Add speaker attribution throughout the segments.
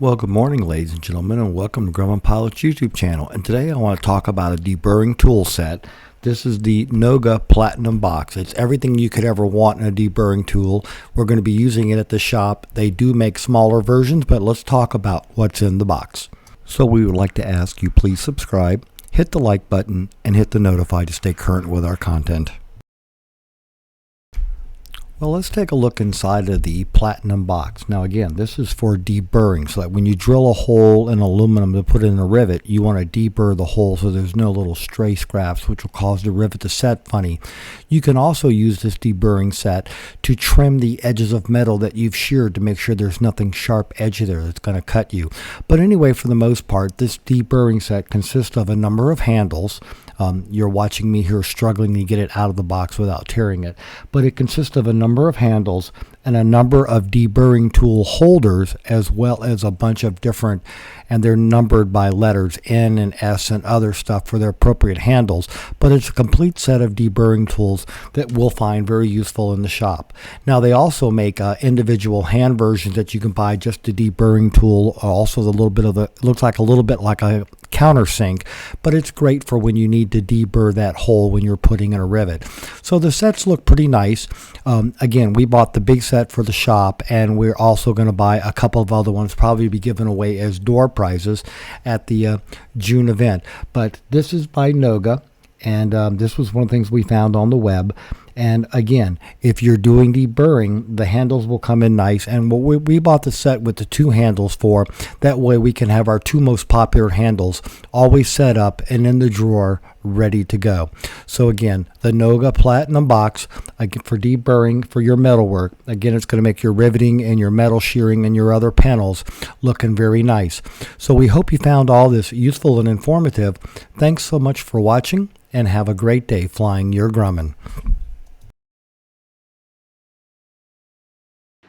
Speaker 1: Well, good morning, ladies and gentlemen, and welcome to Grumman Pilot's YouTube channel. And today I want to talk about a deburring tool set. This is the NOGA Platinum Box. It's everything you could ever want in a deburring tool. We're going to be using it at the shop. They do make smaller versions, but let's talk about what's in the box. So we would like to ask you please subscribe, hit the like button, and hit the notify to stay current with our content. Well, let's take a look inside of the Platinum box. Now again, this is for deburring, so that when you drill a hole in aluminum to put in a rivet, you want to deburr the hole so there's no little stray scraps which will cause the rivet to set funny. You can also use this deburring set to trim the edges of metal that you've sheared to make sure there's nothing sharp edge there that's going to cut you. But anyway, for the most part, this deburring set consists of a number of handles. You're watching me here struggling to get it out of the box without tearing it, but it consists of a number of handles and a number of deburring tool holders, as well as a bunch of different, and they're numbered by letters N and S and other stuff for their appropriate handles. But it's a complete set of deburring tools that we'll find very useful in the shop. Now they also make individual hand versions that you can buy, just a deburring tool. Also the little bit of the, it looks like a little bit like a countersink, but it's great for when you need to deburr that hole when you're putting in a rivet. So the sets look pretty nice. Again, we bought the big set for the shop, and we're also going to buy a couple of other ones, probably be given away as door prizes at the June event. But this is by NOGA, and this was one of the things we found on the web. And again, if you're doing deburring, the handles will come in nice, and we bought the set with the two handles for. That way we can have our two most popular handles always set up and in the drawer ready to go. So again, the NOGA Platinum Box, again, for deburring for your metalwork. Again, it's going to make your riveting and your metal shearing and your other panels looking very nice. So we hope you found all this useful and informative. Thanks so much for watching, and have a great day flying your Grumman.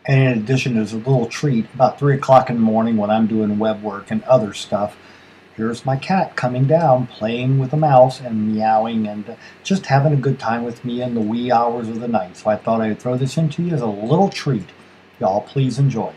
Speaker 1: And in addition, there's a little treat about 3 o'clock in the morning when I'm doing web work and other stuff. Here's my cat coming down, playing with a mouse and meowing and just having a good time with me in the wee hours of the night. So I thought I would throw this into you as a little treat. Y'all please enjoy.